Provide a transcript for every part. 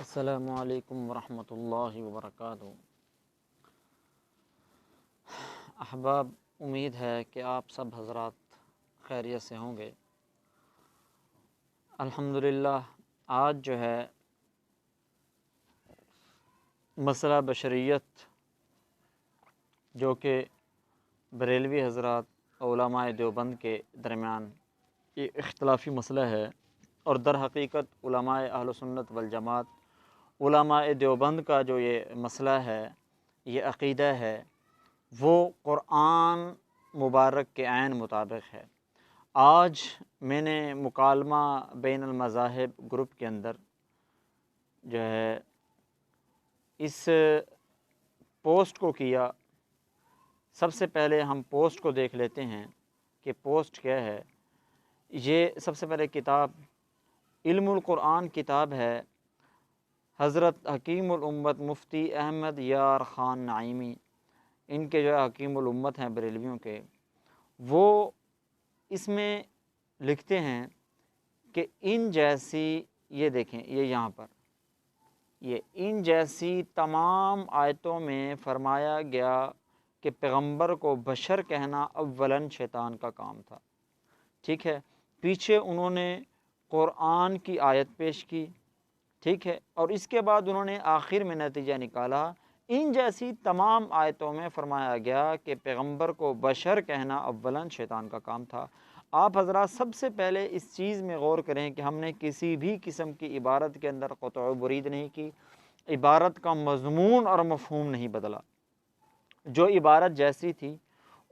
السلام علیکم ورحمۃ اللہ وبرکاتہ۔ احباب، امید ہے کہ آپ سب حضرات خیریت سے ہوں گے۔ الحمدللہ آج جو ہے مسئلہ بشریت، جو کہ بریلوی حضرات علماء دیوبند کے درمیان یہ اختلافی مسئلہ ہے، اور در حقیقت علماء اہل سنت والجماعت علماء دیوبند کا جو یہ مسئلہ ہے، یہ عقیدہ ہے، وہ قرآن مبارک کے عین مطابق ہے۔ آج میں نے مکالمہ بین المذاہب گروپ کے اندر جو ہے اس پوسٹ کو کیا۔ سب سے پہلے ہم پوسٹ کو دیکھ لیتے ہیں کہ پوسٹ کیا ہے۔ یہ سب سے پہلے کتاب علم القرآن کتاب ہے، حضرت حکیم الامت مفتی احمد یار خان نعیمی، ان کے جو ہے حکیم الامت ہیں بریلویوں کے، وہ اس میں لکھتے ہیں کہ ان جیسی، یہ دیکھیں، یہ یہاں پر یہ ان جیسی تمام آیتوں میں فرمایا گیا کہ پیغمبر کو بشر کہنا اولاً شیطان کا کام تھا۔ ٹھیک ہے، پیچھے انہوں نے قرآن کی آیت پیش کی، ٹھیک ہے، اور اس کے بعد انہوں نے آخر میں نتیجہ نکالا ان جیسی تمام آیتوں میں فرمایا گیا کہ پیغمبر کو بشر کہنا اولاً شیطان کا کام تھا۔ آپ حضرات سب سے پہلے اس چیز میں غور کریں کہ ہم نے کسی بھی قسم کی عبارت کے اندر قطع و برید نہیں کی، عبارت کا مضمون اور مفہوم نہیں بدلا۔ جو عبارت جیسی تھی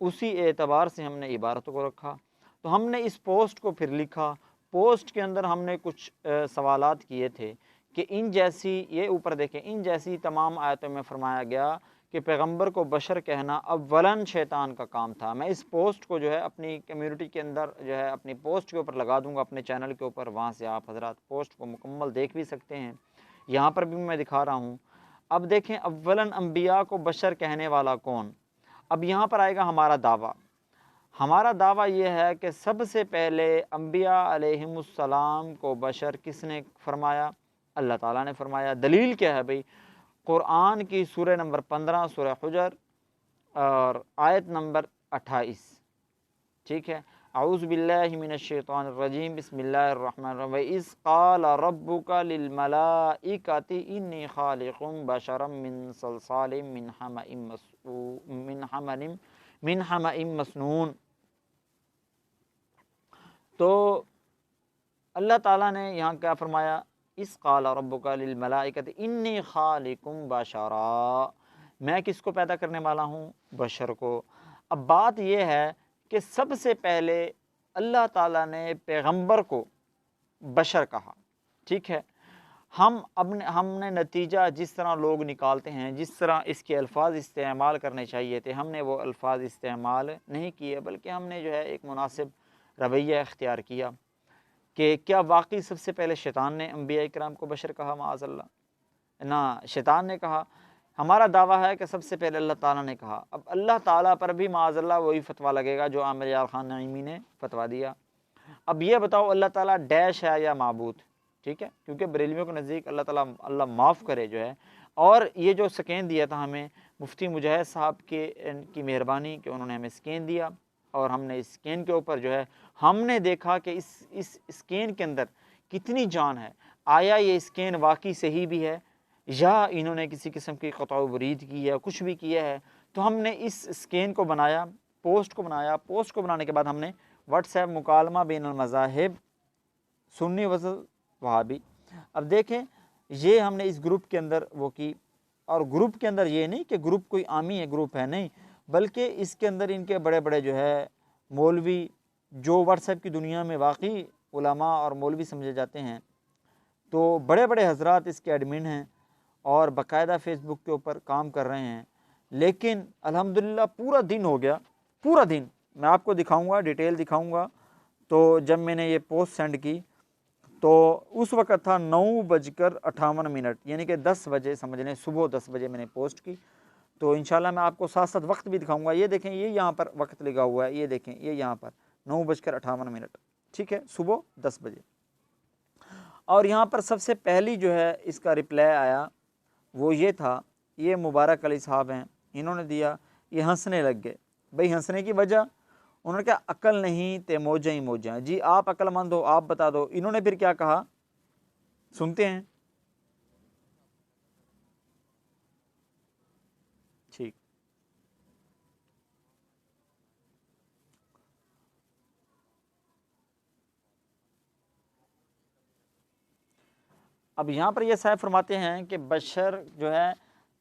اسی اعتبار سے ہم نے عبارت کو رکھا۔ تو ہم نے اس پوسٹ کو پھر لکھا۔ پوسٹ کے اندر ہم نے کچھ سوالات کیے تھے کہ ان جیسی، یہ اوپر دیکھیں، ان جیسی تمام آیتوں میں فرمایا گیا کہ پیغمبر کو بشر کہنا اولاً شیطان کا کام تھا۔ میں اس پوسٹ کو جو ہے اپنی کمیونٹی کے اندر جو ہے اپنی پوسٹ کے اوپر لگا دوں گا، اپنے چینل کے اوپر، وہاں سے آپ حضرات پوسٹ کو مکمل دیکھ بھی سکتے ہیں۔ یہاں پر بھی میں دکھا رہا ہوں۔ اب دیکھیں، اولاً انبیاء کو بشر کہنے والا کون؟ اب یہاں پر آئے گا ہمارا دعویٰ۔ ہمارا دعویٰ یہ ہے کہ سب سے پہلے انبیاء علیہم السلام کو بشر کس نے فرمایا؟ اللہ تعالیٰ نے فرمایا۔ دلیل کیا ہے بھئی؟ قرآن کی سورہ نمبر 15 سورہ حجر اور آیت نمبر 28، ٹھیک ہے۔ اعوذ باللہ من الشیطان الرجیم، بسم اللہ الرحمن الرحیم، وَإِذْ قَالَ رَبُّكَ لِلْمَلَائِكَةِ إِنِّي خَالِقٌ بَشَرًا مِّن صَلْصَالٍ مِّنْ حَمَإٍ مَّسْنُونٍ۔ تو اللہ تعالیٰ نے یہاں کیا فرمایا؟ اِذْ قَالَ رَبُّكَ لِلْمَلَائِكَةِ إِنِّي خَالِقٌ بَشَرًا، میں کس کو پیدا کرنے والا ہوں؟ بشر کو۔ اب بات یہ ہے کہ سب سے پہلے اللہ تعالیٰ نے پیغمبر کو بشر کہا، ٹھیک ہے۔ ہم نے نتیجہ جس طرح لوگ نکالتے ہیں، جس طرح اس کے الفاظ استعمال کرنے چاہیے تھے، ہم نے وہ الفاظ استعمال نہیں کیے، بلکہ ہم نے جو ہے ایک مناسب رویہ اختیار کیا کہ کیا واقعی سب سے پہلے شیطان نے انبیاء کرام کو بشر کہا؟ معاذ اللہ، نہ شیطان نے کہا۔ ہمارا دعویٰ ہے کہ سب سے پہلے اللہ تعالیٰ نے کہا۔ اب اللہ تعالیٰ پر بھی معاذ اللہ وہی فتویٰ لگے گا جو عامر یار خان نعیمی نے فتویٰ دیا۔ اب یہ بتاؤ اللہ تعالیٰ ڈیش ہے یا معبود؟ ٹھیک ہے، کیونکہ بریلویوں کے نزدیک اللہ تعالیٰ، اللہ معاف کرے جو ہے، اور یہ جو سکین دیا تھا ہمیں مفتی مجاہد صاحب کی مہربانی کہ انہوں نے ہمیں سکین دیا، اور ہم نے اس سکین کے اوپر جو ہے ہم نے دیکھا کہ اس سکین کے اندر کتنی جان ہے۔ آیا یہ سکین واقعی صحیح بھی ہے، یا انہوں نے کسی قسم کی قطع و برید کی ہے، کچھ بھی کیا ہے؟ تو ہم نے اس سکین کو بنایا، پوسٹ کو بنایا۔ پوسٹ کو بنانے کے بعد ہم نے واٹس ایپ مکالمہ بین المذاہب سنی وہابی، اب دیکھیں یہ ہم نے اس گروپ کے اندر وہ کی، اور گروپ کے اندر یہ نہیں کہ گروپ کوئی عامی ہے گروپ ہے، نہیں، بلکہ اس کے اندر ان کے بڑے بڑے جو ہے مولوی، جو واٹس ایپ کی دنیا میں واقعی علماء اور مولوی سمجھے جاتے ہیں، تو بڑے بڑے حضرات اس کے ایڈمن ہیں اور باقاعدہ فیس بک کے اوپر کام کر رہے ہیں۔ لیکن الحمدللہ پورا دن ہو گیا، پورا دن میں آپ کو دکھاؤں گا، ڈیٹیل دکھاؤں گا۔ تو جب میں نے یہ پوسٹ سینڈ کی تو اس وقت تھا 9:58، یعنی کہ 10 بجے، سمجھ لیں صبح 10 بجے میں نے پوسٹ کی۔ تو انشاءاللہ میں آپ کو ساتھ ساتھ وقت بھی دکھاؤں گا۔ یہ دیکھیں، یہ یہاں پر وقت لگا ہوا ہے، یہ دیکھیں، یہ یہاں پر 9:58، ٹھیک ہے، صبح 10 بجے۔ اور یہاں پر سب سے پہلی جو ہے اس کا رپلائی آیا وہ یہ تھا، یہ مبارک علی صاحب ہیں، انہوں نے دیا، یہ ہنسنے لگ گئے۔ بھئی ہنسنے کی وجہ، انہوں نے کہا عقل نہیں تے موجیں ہی موجیں، جی آپ عقل مند ہو آپ بتا دو۔ انہوں نے پھر کیا کہا، سنتے ہیں۔ ٹھیک، اب یہاں پر یہ صاحب فرماتے ہیں کہ بشر جو ہے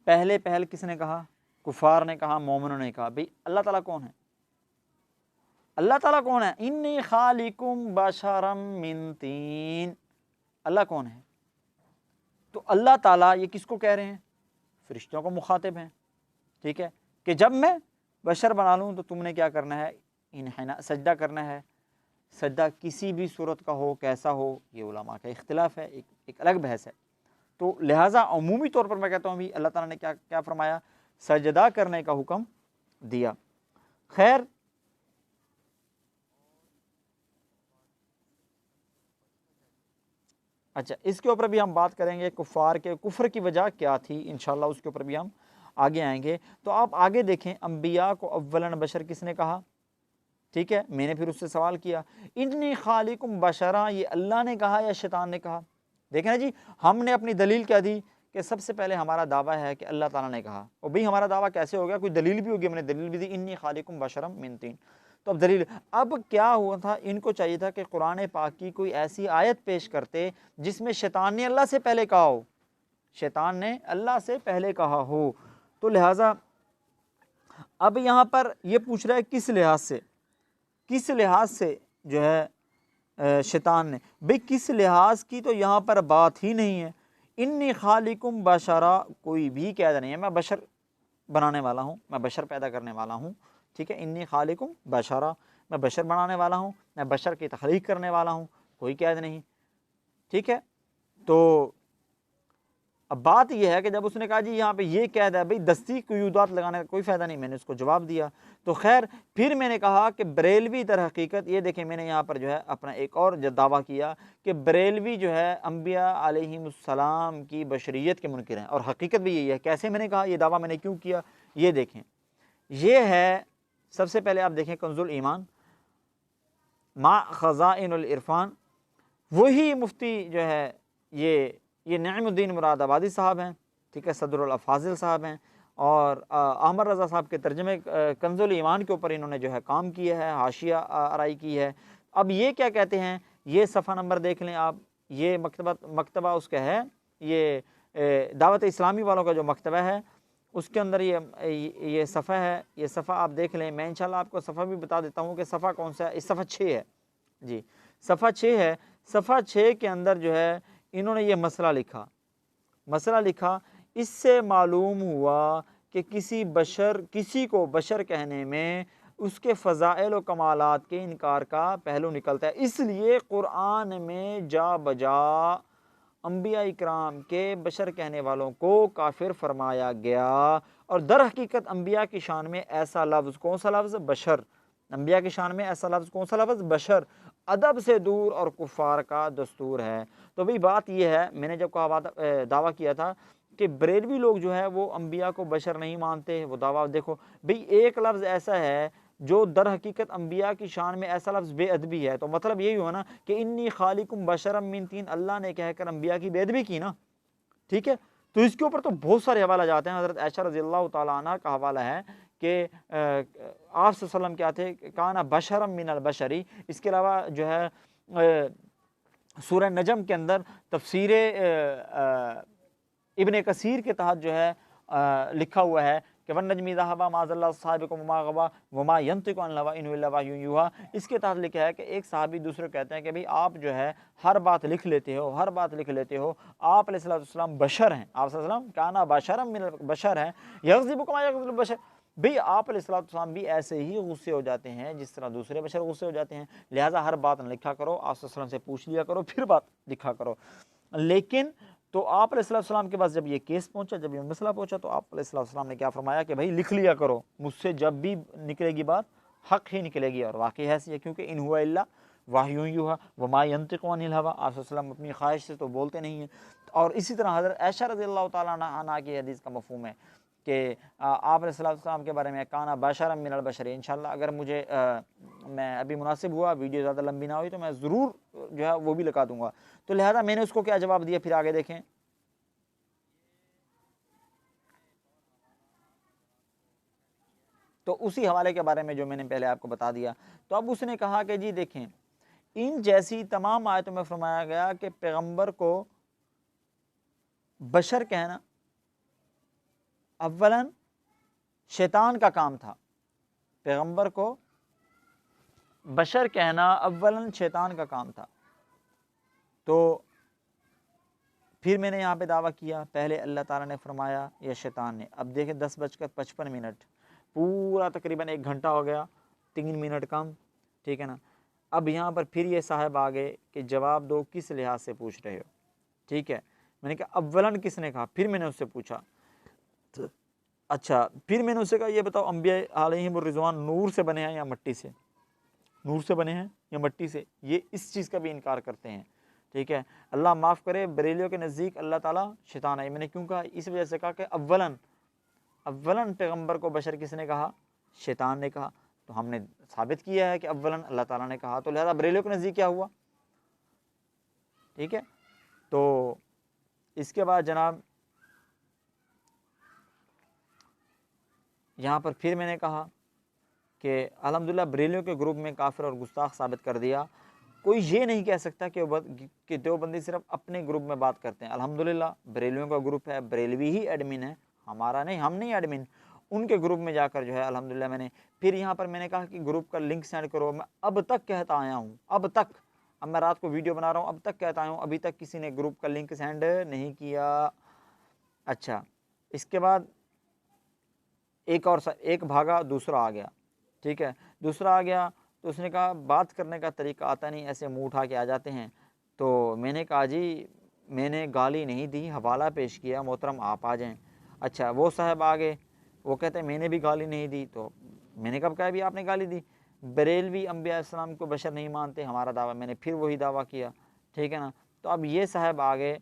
پہل کس نے کہا، کفار نے کہا، مومنوں نے کہا۔ بھئی اللہ تعالیٰ کون ہے؟ اللہ تعالیٰ کون ہے؟ انی خالقم بشرم من طین، اللہ کون ہے؟ تو اللہ تعالیٰ یہ کس کو کہہ رہے ہیں؟ فرشتوں کو مخاطب ہیں، ٹھیک ہے، کہ جب میں بشر بنا لوں تو تم نے کیا کرنا ہے، انحناء، سجدہ کرنا ہے۔ سجدہ کسی بھی صورت کا ہو، کیسا ہو، یہ علماء کا اختلاف ہے، ایک الگ بحث ہے۔ تو لہٰذا عمومی طور پر میں کہتا ہوں بھی اللہ تعالیٰ نے کیا فرمایا، سجدہ کرنے کا حکم دیا۔ خیر، اچھا اس کے اوپر بھی ہم بات کریں گے، کفار کے کفر کی وجہ کیا تھی، انشاءاللہ اس کے اوپر بھی ہم آگے آئیں گے۔ تو آپ آگے دیکھیں، انبیاء کو اولاً بشر کس نے کہا، ٹھیک ہے، میں نے پھر اس سے سوال کیا انی خالقم بشرا، یہ اللہ نے کہا یا شیطان نے کہا؟ دیکھیں نا جی، ہم نے اپنی دلیل کیا دی کہ سب سے پہلے ہمارا دعویٰ ہے کہ اللہ تعالیٰ نے کہا، اور بھئی ہمارا دعویٰ کیسے ہو گیا، کوئی دلیل بھی ہوگی، ہم نے دلیل بھی دی انی خالقم بشرم من طین، تو اب دلیل، اب کیا ہوا تھا، ان کو چاہیے تھا کہ قرآن پاک کی کوئی ایسی آیت پیش کرتے جس میں شیطان نے اللہ سے پہلے کہا ہو، شیطان نے اللہ سے پہلے کہا ہو۔ تو لہٰذا اب یہاں پر یہ پوچھ رہا ہے کس لحاظ سے جو ہے شیطان نے، بھئی کس لحاظ کی تو یہاں پر بات ہی نہیں ہے۔ انی خالقم بشرا، کوئی بھی قید نہیں ہے، میں بشر بنانے والا ہوں، میں بشر پیدا کرنے والا ہوں، ٹھیک ہے، انی خالقم بشرا، میں بشر بنانے والا ہوں، میں بشر کی تخلیق کرنے والا ہوں، کوئی قید نہیں، ٹھیک ہے۔ تو اب بات یہ ہے کہ جب اس نے کہا جی یہاں پہ یہ قید ہے، بھئی دستی قیودات لگانے کا کوئی فائدہ نہیں، میں نے اس کو جواب دیا۔ تو خیر، پھر میں نے کہا کہ بریلوی در حقیقت، یہ دیکھیں میں نے یہاں پر جو ہے اپنا ایک اور دعویٰ کیا کہ بریلوی جو ہے انبیاء علیہم السلام کی بشریت کے منکر ہیں، اور حقیقت بھی یہی ہے۔ کیسے میں نے کہا، یہ دعویٰ میں نے کیوں کیا، یہ دیکھیں، یہ ہے سب سے پہلے آپ دیکھیں کنز الایمان مع خزائن العرفان، وہی مفتی جو ہے یہ نعیم الدین مراد آبادی صاحب ہیں، ٹھیک ہے، صدر الافاضل صاحب ہیں، اور احمد رضا صاحب کے ترجمے کنز الایمان کے اوپر انہوں نے جو ہے کام کیا ہے، حاشیہ آرائی کی ہے۔ اب یہ کیا کہتے ہیں، یہ صفحہ نمبر دیکھ لیں آپ، یہ مکتبہ اس کا ہے، یہ دعوت اسلامی والوں کا جو مکتبہ ہے اس کے اندر یہ صفحہ ہے، یہ صفحہ آپ دیکھ لیں، میں انشاءاللہ آپ کو صفحہ بھی بتا دیتا ہوں کہ صفحہ کون سا ہے، اس صفحہ 6 ہے جی، صفحہ 6 ہے۔ صفحہ 6 کے اندر جو ہے انہوں نے یہ مسئلہ لکھا، اس سے معلوم ہوا کہ کسی کو بشر کہنے میں اس کے فضائل و کمالات کے انکار کا پہلو نکلتا ہے، اس لیے قرآن میں جا بجا انبیاء اکرام کے بشر کہنے والوں کو کافر فرمایا گیا، اور در حقیقت انبیاء کی شان میں ایسا لفظ، کون سا لفظ، بشر، انبیاء کی شان میں ایسا لفظ، کون سا لفظ، بشر، ادب سے دور اور کفار کا دستور ہے۔ تو بھئی بات یہ ہے، میں نے جب دعویٰ کیا تھا کہ بریلوی لوگ جو ہے وہ انبیاء کو بشر نہیں مانتے، وہ دعویٰ دیکھو بھئی ایک لفظ ایسا ہے جو در حقیقت انبیاء کی شان میں ایسا لفظ بے ادبی ہے، تو مطلب یہی ہوا نا کہ انی خالقم بشرم من طین، اللہ نے کہہ کر انبیاء کی بے ادبی کی نا، ٹھیک ہے۔ تو اس کے اوپر تو بہت سارے حوالہ جاتے ہیں، حضرت عائشہ رضی اللہ تعالیٰ عنہ کا حوالہ ہے کہ آپ صلی اللہ علیہ وسلم کیا تھے، کانا بشرم من البشری، اس کے علاوہ جو ہے سورہ نجم کے اندر تفسیر ابن کثیر کے تحت جو ہے لکھا ہوا ہے کہ وَالنَّجْمِ اذا هَوَىٰ مَا ضَلَّ صَاحِبُكُمْ وَمَا غَوَىٰ وَمَا يَنطِقُ عَنِ الْهَوَىٰ إِنْ هُوَ إِلَّا وَحْيٌ يُوحَىٰ، اس کے تحت لکھا ہے کہ ایک صحابی دوسرے کہتے ہیں کہ بھئی آپ جو ہے ہر بات لکھ لیتے ہو، آپ علیہ السلام بشر ہیں، آپ صلی اللہ علیہ وسلم کانا بشرم من البشر ہیں، یغضب کما یغضب البشر، بھئی آپ علیہ السلام بھی ایسے ہی غصے ہو جاتے ہیں جس طرح دوسرے بشر غصے ہو جاتے ہیں، لہٰذا ہر بات نہ لکھا کرو، آپ صلی اللہ علیہ وسلم سے پوچھ لیا کرو پھر بات لکھا کرو۔ لیکن تو آپ علیہ السلام کے پاس جب یہ کیس پہنچا، جب یہ مسئلہ پہنچا، تو آپ علیہ السلام نے کیا فرمایا کہ بھائی لکھ لیا کرو، مجھ سے جب بھی نکلے گی بات حق ہی نکلے گی، اور واقعی ہے، کیونکہ ان ہوا الا واحی یوحی وما ینطق عن الہوی، آپ صلی اللہ علیہ وسلم اپنی خواہش سے تو بولتے نہیں ہیں. اور اسی طرح حضرت عائشہ رضی اللہ تعالیٰ عنہا کی حدیث کا مفہوم ہے کہ آپ علیہ السلام کے بارے میں کانا بشرا من البشر. انشاءاللہ اگر مجھے میں ابھی مناسب ہوا، ویڈیو زیادہ لمبی نہ ہوئی، تو میں ضرور جو ہے وہ بھی لگا دوں گا. تو لہذا میں نے اس کو کیا جواب دیا، پھر آگے دیکھیں. تو اسی حوالے کے بارے میں جو میں نے پہلے آپ کو بتا دیا. تو اب اس نے کہا کہ جی دیکھیں، ان جیسی تمام آیتوں میں فرمایا گیا کہ پیغمبر کو بشر کہنا اولاً شیطان کا کام تھا. پیغمبر کو بشر کہنا اولاً شیطان کا کام تھا. تو پھر میں نے یہاں پہ دعویٰ کیا، پہلے اللہ تعالیٰ نے فرمایا یا شیطان نے. اب دیکھیں 10:55، پورا تقریباً 1 گھنٹہ ہو گیا، 3 منٹ کم، ٹھیک ہے نا. اب یہاں پر پھر یہ صاحب آگے کہ جواب دو کس لحاظ سے پوچھ رہے ہو. ٹھیک ہے، میں نے کہا اولاً کس نے کہا. پھر میں نے اس سے پوچھا، اچھا پھر میں نے اس سے کہا یہ بتاؤ انبیاء علیہم الرضوان نور سے بنے ہیں یا مٹی سے؟ نور سے بنے ہیں یا مٹی سے؟ یہ اس چیز کا بھی انکار کرتے ہیں. ٹھیک ہے، اللہ معاف کرے، بریلیوں کے نزدیک اللہ تعالیٰ شیطان ہے. میں نے کیوں کہا؟ اس وجہ سے کہا کہ اولاً پیغمبر کو بشر کس نے کہا؟ شیطان نے کہا. تو ہم نے ثابت کیا ہے کہ اولاً اللہ تعالیٰ نے کہا، تو لہذا بریلیوں کے نزدیک کیا ہوا؟ ٹھیک ہے. تو اس کے بعد جناب یہاں پر پھر میں نے کہا کہ الحمدللہ بریلیوں کے گروپ میں کافر اور گستاخ ثابت کر دیا. کوئی یہ نہیں کہہ سکتا کہ دیوبندی صرف اپنے گروپ میں بات کرتے ہیں. الحمدللہ بریلیوں کا گروپ ہے، بریلوی ہی ایڈمن ہے، ہمارا نہیں، ہم نہیں ایڈمن. ان کے گروپ میں جا کر جو ہے الحمدللہ میں نے پھر یہاں پر میں نے کہا کہ گروپ کا لنک سینڈ کرو. میں اب تک کہتا آیا ہوں، اب تک، اب میں رات کو ویڈیو بنا رہا ہوں، اب تک کہتا آیا ہوں، ابھی تک کسی نے گروپ کا لنک سینڈ نہیں کیا. اچھا، اس کے بعد ایک بھاگا، دوسرا آ گیا. ٹھیک ہے، دوسرا آ گیا تو اس نے کہا بات کرنے کا طریقہ آتا نہیں، ایسے منہ اٹھا کے آ جاتے ہیں. تو میں نے کہا جی میں نے گالی نہیں دی، حوالہ پیش کیا، محترم آپ آ جائیں. اچھا وہ صاحب آگے وہ کہتے ہیں میں نے بھی گالی نہیں دی. تو میں نے کب کہا بھی آپ نے گالی دی؟ بریلوی انبیاء السلام کو بشر نہیں مانتے، ہمارا دعویٰ. میں نے پھر وہی دعویٰ کیا. ٹھیک ہے نا. تو اب یہ صاحب آگے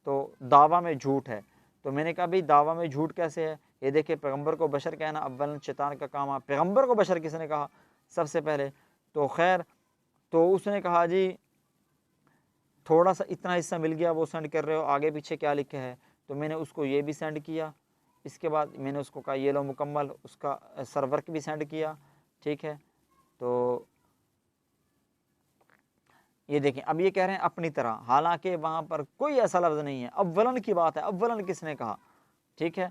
تو دعویٰ میں جھوٹ ہے. تو میں نے کہا بھئی دعویٰ میں جھوٹ کیسے ہے؟ یہ دیکھیں پیغمبر کو بشر کہنا اولاً شیطان کا کام ہے. پیغمبر کو بشر کس نے کہا سب سے پہلے؟ تو خیر، تو اس نے کہا جی تھوڑا سا اتنا حصہ مل گیا، وہ سینڈ کر رہے ہو، آگے پیچھے کیا لکھا ہے؟ تو میں نے اس کو یہ بھی سینڈ کیا. اس کے بعد میں نے اس کو کہا یہ لو مکمل اس کا سرورک بھی سینڈ کیا. ٹھیک ہے، تو یہ دیکھیں اب یہ کہہ رہے ہیں اپنی طرح، حالانکہ وہاں پر کوئی ایسا لفظ نہیں ہے. اولاً کی بات ہے، اولاً کس نے کہا؟ ٹھیک ہے.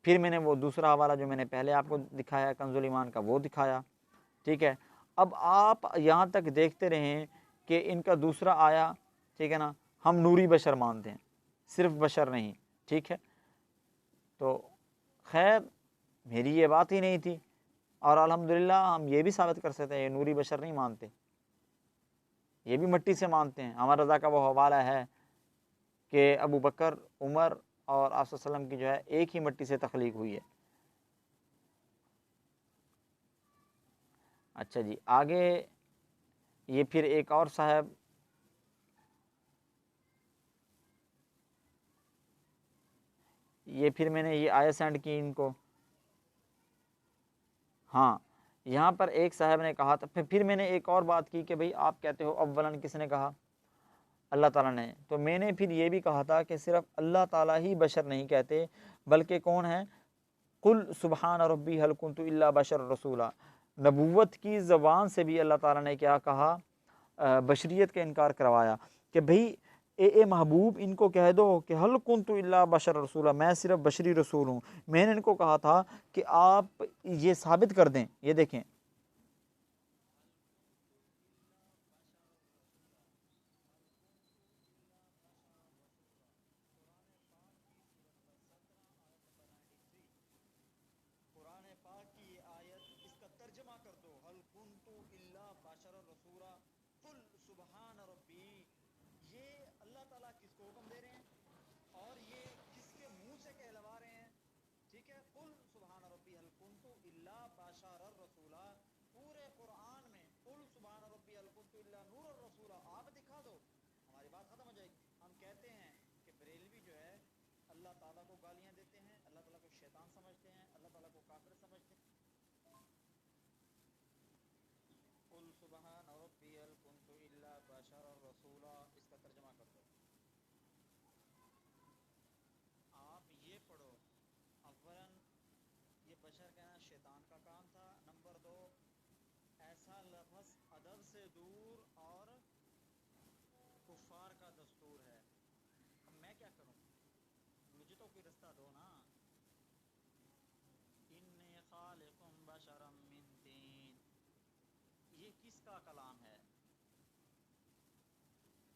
پھر میں نے وہ دوسرا حوالہ جو میں نے پہلے آپ کو دکھایا کنز الایمان کا وہ دکھایا. ٹھیک ہے، اب آپ یہاں تک دیکھتے رہیں کہ ان کا دوسرا آیا. ٹھیک ہے نا، ہم نوری بشر مانتے ہیں، صرف بشر نہیں. ٹھیک ہے، تو خیر میری یہ بات ہی نہیں تھی، اور الحمدللہ ہم یہ بھی ثابت کر سکتے ہیں یہ نوری بشر نہیں مانتے، یہ بھی مٹی سے مانتے ہیں. ہمارا رضا کا وہ حوالہ ہے کہ ابو بکر، عمر اور آپ صلی اللہ علیہ وسلم کی جو ہے ایک ہی مٹی سے تخلیق ہوئی ہے. اچھا جی، آگے یہ پھر ایک اور صاحب یہ پھر میں نے یہ آیا سینڈ کی ان کو. ہاں یہاں پر ایک صاحب نے کہا تھا، پھر میں نے ایک اور بات کی کہ بھئی آپ کہتے ہو اولاً کس نے کہا؟ اللہ تعالیٰ نے. تو میں نے پھر یہ بھی کہا تھا کہ صرف اللہ تعالیٰ ہی بشر نہیں کہتے، بلکہ کون ہے؟ قل سبحان ربی هل کنت الا بشر رسولا. نبوت کی زبان سے بھی اللہ تعالیٰ نے کیا کہا؟ بشریت کا انکار کروایا کہ بھئی اے محبوب ان کو کہہ دو کہ هل کنت الا بشر رسولا، میں صرف بشری رسول ہوں. میں نے ان کو کہا تھا کہ آپ یہ ثابت کر دیں. یہ دیکھیں قرآن پاک کی یہ آیت، اس کا ترجمہ کر دو، هل كنت الا بشر رسولا قل سبحان ربی. یہ اللہ تعالیٰ کس کو حکم دے رہے ہیں اور یہ کس کے منہ سے کہلوا رہے ہیں؟ ٹھیک ہے، قل سبحان ربی هل كنت الا بشر رسولا. گالیاں دیتے ہیں، اللہ تعالیٰ کو شیطان سمجھتے ہیں، اللہ تعالیٰ کو کافر سمجھتے ہیں۔ قل سبحان ربی هل کنت الا بشرا رسولا، اس کا ترجمہ کر دو۔ آپ یہ پڑھو، اولاً یہ بشر کہنا شیطان کا کام تھا، نمبر دو ایسا لفظ ادب سے دور اور کفار کا دستور ہے۔ اب میں کیا کروں، مجھے تو کوئی رستہ دو نا۔ انی خالق بشرا من طین، یہ کس کا کلام ہے؟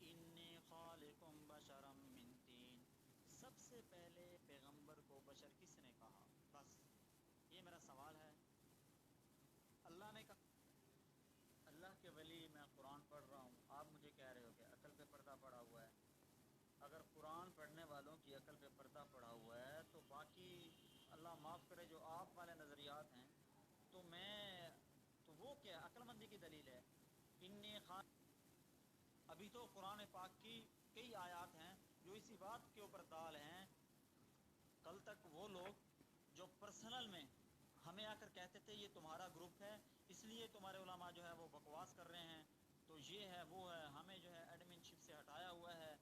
انی خالق بشرا من طین، سب سے پہلے پیغمبر کو بشر کس نے کہا؟ بس یہ میرا سوال ہے۔ اللہ نے کہا، اللہ کے ولی میں قرآن پڑھ رہا ہوں، آپ مجھے کہہ رہے ہو کہ عقل پہ پردہ پڑا ہوا ہے۔ اگر قرآن پڑھنے والوں کی عقل پہ پردہ پڑا ہوا ہے تو باقی اللہ معاف کرے جو آپ والے نظریات ہیں، تو وہ کیا عقل مندی کی دلیل ہے؟ انی خان، ابھی تو قرآن پاک کی کئی آیات ہیں جو اسی بات کے اوپر دال ہیں۔ کل تک وہ لوگ جو پرسنل میں ہمیں آ کر کہتے تھے یہ تمہارا گروپ ہے، اس لیے تمہارے علماء جو ہے وہ بکواس کر رہے ہیں، تو یہ ہے وہ ہے، ہمیں جو ہے ایڈمن شپ سے ہٹایا ہوا ہے،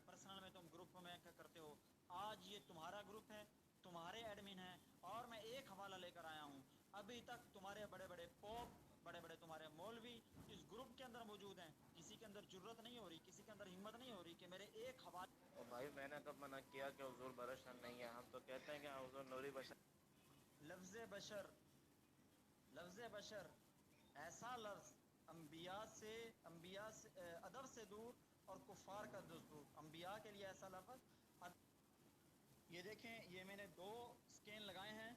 پرسنل میں تم گروپ میں کرتے ہو۔ آج یہ تمہارا گروپ ہے، تمہارے ایڈمن ہیں، اور میں ایک حوالہ لے کر آیا ہوں، ابھی تک تمہارے بڑے بڑے پوپ، بڑے بڑے تمہارے مولوی اس گروپ کے اندر موجود ہیں، کسی کے اندر جرت نہیں ہو رہی، کسی کے اندر ہمت نہیں ہو رہی کہ میرے ایک حوالہ۔ بھائی میں نے کب منع کیا کہ حضور بشر نہیں ہے؟ ہم تو کہتے ہیں کہ حضور نوری بشر۔ لفظ بشر، لفظ بشر ایسا لفظ انبیاء سے ادب سے دور اور کفار کا دستور، انبیاء کے لیے ایسا لفظ۔ یہ دیکھیں، یہ میں نے دو سکین لگائے ہیں،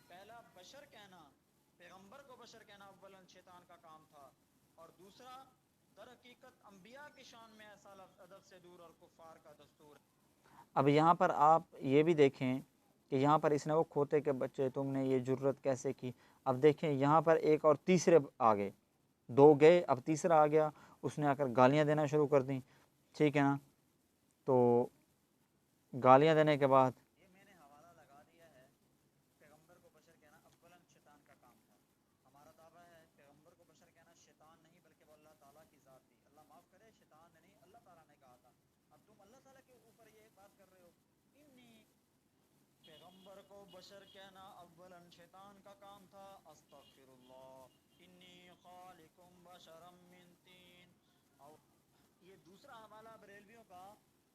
پہلا بشر کہنا، پیغمبر کو بشر کہنا اولاً شیطان کا کام تھا، اور دوسرا در حقیقت انبیاء کی شان میں ایسا لفظ ادب سے دور اور کفار کا دستور ہے۔ اب یہاں پر آپ یہ بھی دیکھیں کہ یہاں پر اس نے وہ کھوتے کے بچے تم نے یہ جرت کیسے کی۔ اب دیکھیں یہاں پر ایک اور تیسرے آ گئے، دو گئے اب تیسرا آ گیا، اس نے آ کر گالیاں دینا شروع کر دیں، ٹھیک ہے نا۔ تو گالیاں دینے کے بعد یہ میں نے حوالہ لگا دیا ہے، پیغمبر کو بشر کہنا اولاً شیطان کا کام تھا۔ ہمارا دعویٰ ہے پیغمبر کو بشر کہنا شیطان نہیں بلکہ وہ اللہ تعالیٰ کی ذات تھی، اللہ معاف کرے شیطان نے نہیں، اللہ تعالیٰ نے کہا تھا۔ اب تم اللہ تعالیٰ کے اوپر یہ بات کر رہے ہو، انی پیغمبر کو بشر کہنا اولاً شیطان کا کام تھا، استغفر اللہ، انی خالق بشرا من طین۔ اور یہ دوسرا حوالہ بریلویوں کا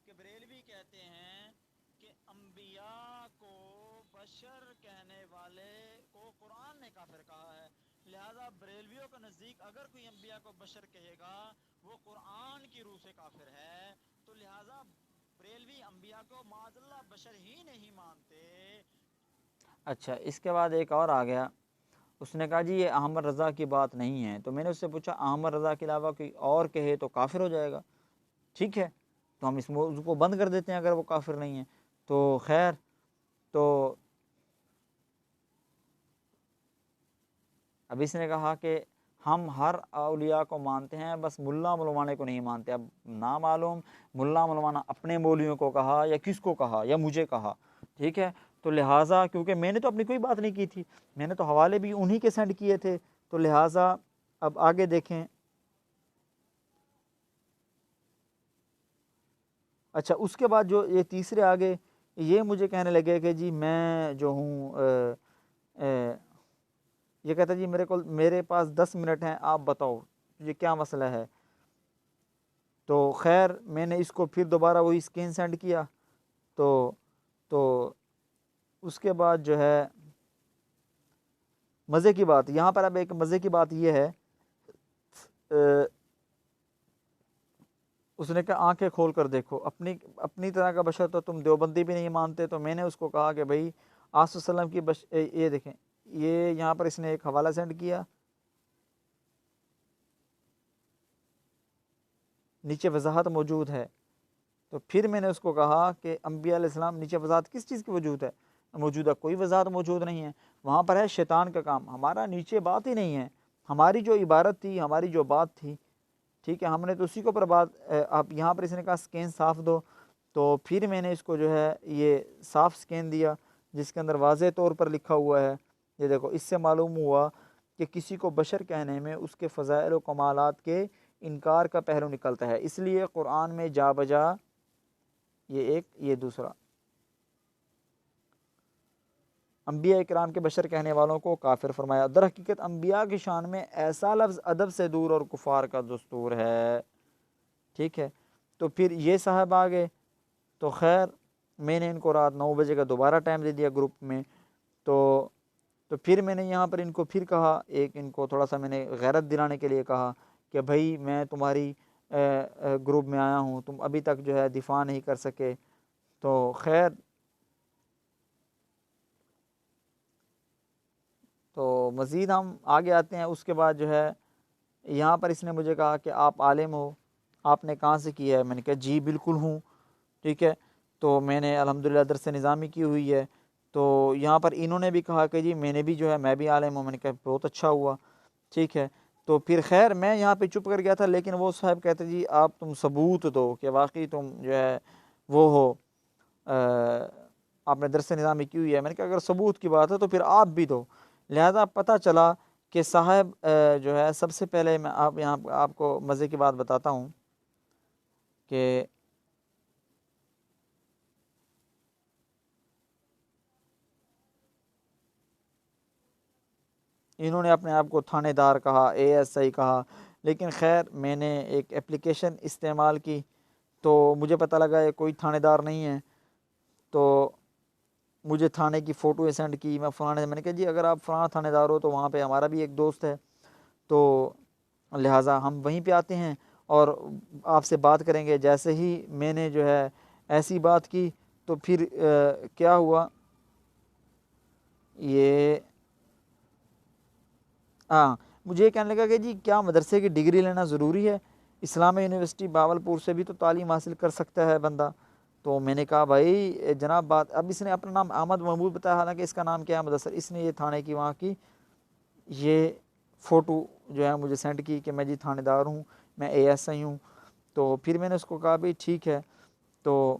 کہ بریلوی کہتے ہیں کہ انبیاء کو بشر کہنے والے کو قرآن نے کافر کہا ہے، لہذا بریلویوں کے نزدیک اگر کوئی انبیاء کو بشر کہے گا وہ قرآن کی روح سے کافر ہے، تو لہذا بریلوی انبیاء کو معاذ اللہ بشر ہی نہیں مانتے۔ اچھا، اس کے بعد ایک اور آ گیا، اس نے کہا جی یہ احمد رضا کی بات نہیں ہے، تو میں نے اس سے پوچھا احمد رضا کے علاوہ کوئی اور کہے تو کافر ہو جائے گا، ٹھیک ہے تو ہم اس موضوع کو بند کر دیتے ہیں اگر وہ کافر نہیں ہے تو خیر۔ تو اب اس نے کہا کہ ہم ہر اولیاء کو مانتے ہیں، بس ملا ملوانے کو نہیں مانتے۔ اب نامعلوم ملا ملوانا اپنے مولویوں کو کہا یا کس کو کہا یا مجھے کہا، ٹھیک ہے، تو لہٰذا کیونکہ میں نے تو اپنی کوئی بات نہیں کی تھی، میں نے تو حوالے بھی انہی کے سینڈ کیے تھے، تو لہٰذا اب آگے دیکھیں۔ اچھا، اس کے بعد جو یہ تیسرے آگے یہ مجھے کہنے لگے کہ جی میں جو ہوں یہ کہتا جی میرے پاس 10 منٹ ہیں، آپ بتاؤ یہ کیا مسئلہ ہے۔ تو خیر میں نے اس کو پھر دوبارہ وہی اسکرین سینڈ کیا، تو اس کے بعد جو ہے مزے کی بات یہاں پر، اب ایک مزے کی بات یہ ہے، اس نے کہا آنکھیں کھول کر دیکھو، اپنی طرح کا بشر تو تم دیوبندی بھی نہیں مانتے، تو میں نے اس کو کہا کہ بھائی آصف وسلم کی یہ دیکھیں، یہ یہاں پر اس نے ایک حوالہ سینڈ کیا، نیچے وضاحت موجود ہے، تو پھر میں نے اس کو کہا کہ انبیاء علیہ السلام، نیچے وضاحت کس چیز کی موجود ہے؟ کوئی وضاحت موجود نہیں ہے، وہاں پر ہے شیطان کا کام، ہمارا نیچے بات ہی نہیں ہے، ہماری جو عبارت تھی، ہماری جو بات تھی، ٹھیک ہے، ہم نے تو اسی کے اوپر بات، آپ یہاں پر اس نے کہا سکین صاف دو، تو پھر میں نے اس کو جو ہے یہ صاف سکین دیا جس کے اندر واضح طور پر لکھا ہوا ہے، یہ دیکھو، اس سے معلوم ہوا کہ کسی کو بشر کہنے میں اس کے فضائل و کمالات کے انکار کا پہلو نکلتا ہے، اس لیے قرآن میں جا بجا یہ ایک، یہ دوسرا، انبیاء اکرام کے بشر کہنے والوں کو کافر فرمایا۔ در حقیقت انبیاء کی شان میں ایسا لفظ ادب سے دور اور کفار کا دستور ہے، ٹھیک ہے۔ تو پھر یہ صاحب آ گئے، تو خیر میں نے ان کو رات 9 بجے کا دوبارہ ٹائم دے دیا گروپ میں، تو پھر میں نے یہاں پر ان کو پھر کہا، ایک ان کو تھوڑا سا میں نے غیرت دلانے کے لیے کہا کہ بھائی میں تمہاری گروپ میں آیا ہوں، تم ابھی تک جو ہے دفاع نہیں کر سکے۔ تو خیر تو مزید ہم آگے آتے ہیں۔ اس کے بعد جو ہے یہاں پر اس نے مجھے کہا کہ آپ عالم ہو، آپ نے کہاں سے کیا ہے؟ میں نے کہا جی بالکل ہوں، ٹھیک ہے۔ تو میں نے الحمدللہ درس نظامی کی ہوئی ہے۔ تو یہاں پر انہوں نے بھی کہا کہ جی میں نے بھی جو ہے میں بھی عالم ہوں۔ میں نے کہا بہت اچھا ہوا، ٹھیک ہے۔ تو پھر خیر میں یہاں پہ چپ کر گیا تھا، لیکن وہ صاحب کہتے جی آپ تم ثبوت دو کہ واقعی تم جو ہے وہ ہو، آپ نے درس نظامی کی ہوئی ہے۔ میں نے کہا اگر ثبوت کی بات ہے تو پھر آپ بھی دو۔ لہذا پتہ چلا کہ صاحب جو ہے سب سے پہلے میں یہاں آپ کو مزے کی بات بتاتا ہوں کہ انہوں نے اپنے آپ کو تھانے دار کہا، اے ایس آئی کہا، لیکن خیر میں نے ایک اپلیکیشن استعمال کی تو مجھے پتہ لگا یہ کوئی تھانے دار نہیں ہے۔ تو مجھے تھانے کی فوٹو سینڈ کی، میں نے کہا جی اگر آپ فلاں تھانے دار ہو تو وہاں پہ ہمارا بھی ایک دوست ہے، تو لہٰذا ہم وہیں پہ آتے ہیں اور آپ سے بات کریں گے۔ جیسے ہی میں نے جو ہے ایسی بات کی تو پھر کیا ہوا، یہ مجھے یہ کہنے لگا کہ جی کیا مدرسے کی ڈگری لینا ضروری ہے؟ اسلامیہ یونیورسٹی باولپور سے بھی تو تعلیم حاصل کر سکتا ہے بندہ۔ تو میں نے کہا بھائی جناب بات، اب اس نے اپنا نام احمد محمود بتایا، حالانکہ اس کا نام کیا ہے مدثر۔ اس نے یہ تھانے کی وہاں کی یہ فوٹو جو ہے مجھے سینڈ کی کہ میں جی تھانے دار ہوں، میں اے ایس آئی ہوں۔ تو پھر میں نے اس کو کہا بھائی ٹھیک ہے، تو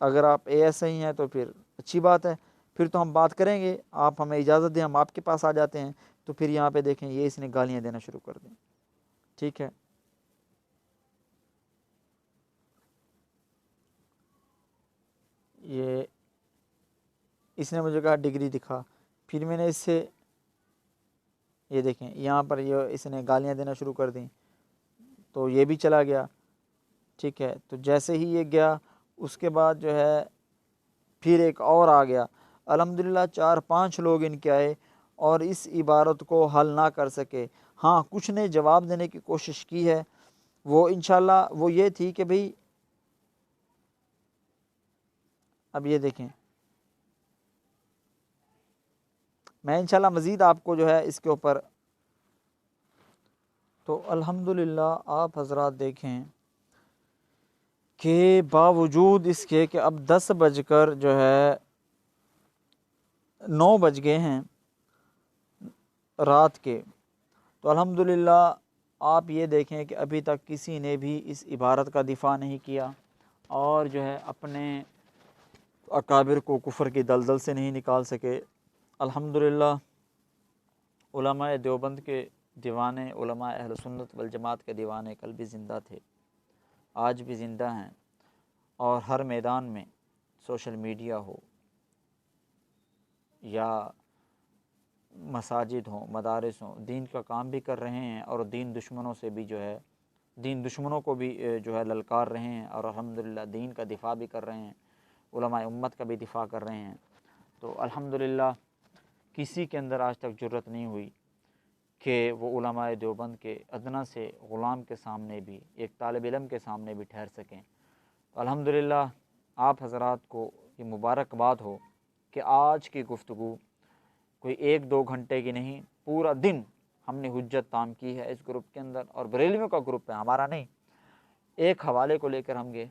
اگر آپ اے ایس آئی ہیں تو پھر اچھی بات ہے، پھر تو ہم بات کریں گے، آپ ہمیں اجازت دیں ہم آپ کے پاس آ جاتے ہیں۔ تو پھر یہاں پہ دیکھیں یہ اس نے گالیاں دینا شروع کر دیں، ٹھیک ہے۔ یہ اس نے مجھے کہا ڈگری دکھا، پھر میں نے اس سے یہ دیکھیں یہاں پر یہ اس نے گالیاں دینا شروع کر دیں، تو یہ بھی چلا گیا، ٹھیک ہے۔ تو جیسے ہی یہ گیا اس کے بعد جو ہے پھر ایک اور آ گیا، الحمدللہ 4-5 لوگ ان کے آئے اور اس عبارت کو حل نہ کر سکے۔ ہاں کچھ نے جواب دینے کی کوشش کی ہے، وہ انشاءاللہ وہ یہ تھی کہ بھئی اب یہ دیکھیں میں انشاءاللہ مزید آپ کو جو ہے اس کے اوپر، تو الحمدللہ آپ حضرات دیکھیں کہ باوجود اس کے کہ اب 10 بج کر جو ہے 9 بج گئے ہیں رات کے، تو الحمدللہ آپ یہ دیکھیں کہ ابھی تک کسی نے بھی اس عبارت کا دفاع نہیں کیا اور جو ہے اپنے اکابر کو کفر کی دلدل سے نہیں نکال سکے۔ الحمدللہ علماء دیوبند کے دیوانے، علماء اہل سنت والجماعت کے دیوانے کل بھی زندہ تھے، آج بھی زندہ ہیں، اور ہر میدان میں سوشل میڈیا ہو یا مساجد ہوں، مدارس ہوں، دین کا کام بھی کر رہے ہیں اور دین دشمنوں سے بھی جو ہے دین دشمنوں کو بھی جو ہے للکار رہے ہیں اور الحمدللہ دین کا دفاع بھی کر رہے ہیں، علماء امت کا بھی دفاع کر رہے ہیں۔ تو الحمدللہ کسی کے اندر آج تک جرت نہیں ہوئی کہ وہ علماء دیوبند کے ادنیٰ سے غلام کے سامنے بھی، ایک طالب علم کے سامنے بھی ٹھہر سکیں۔ الحمدللہ آپ حضرات کو یہ مبارکباد ہو کہ آج کی گفتگو کوئی 1-2 گھنٹے کی نہیں، پورا دن ہم نے حجت تام کی ہے اس گروپ کے اندر، اور بریلویوں کا گروپ ہے ہمارا نہیں، ایک حوالے کو لے کر ہم گئے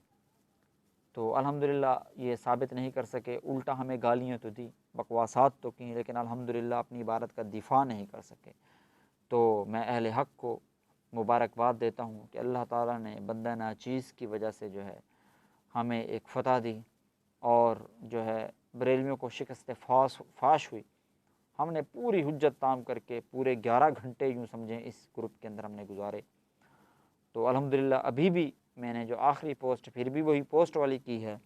تو الحمدللہ یہ ثابت نہیں کر سکے، الٹا ہمیں گالیاں تو دی، بکواسات تو کی، لیکن الحمدللہ اپنی عبارت کا دفاع نہیں کر سکے۔ تو میں اہل حق کو مبارکباد دیتا ہوں کہ اللہ تعالیٰ نے بندہ ناچیز کی وجہ سے جو ہے ہمیں ایک فتح دی اور جو ہے بریلویوں کو شکست فاش ہوئی. ہم نے پوری حجت تام کر کے پورے 11 گھنٹے یوں سمجھیں اس گروپ کے اندر ہم نے گزارے. تو الحمدللہ ابھی بھی میں نے جو آخری پوسٹ پھر بھی وہی پوسٹ والی کی ہے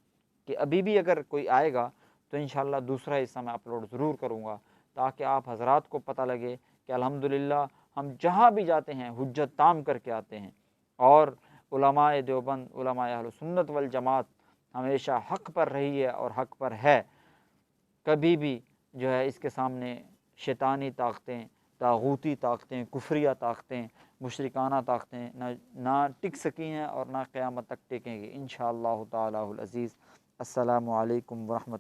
کہ ابھی بھی اگر کوئی آئے گا تو انشاءاللہ دوسرا حصہ میں اپلوڈ ضرور کروں گا تاکہ آپ حضرات کو پتہ لگے کہ الحمدللہ ہم جہاں بھی جاتے ہیں حجت تام کر کے آتے ہیں. اور علماء دیوبند، علماء اہل سنت والجماعت ہمیشہ حق پر رہی ہے اور حق پر ہے. کبھی بھی جو ہے اس کے سامنے شیطانی طاقتیں، طاغوتی طاقتیں، کفریہ طاقتیں، مشرکانہ طاقتیں نہ ٹک سکی ہیں اور نہ قیامت تک ٹکیں گی انشاءاللہ تعالی العزیز. السلام علیکم ورحمۃ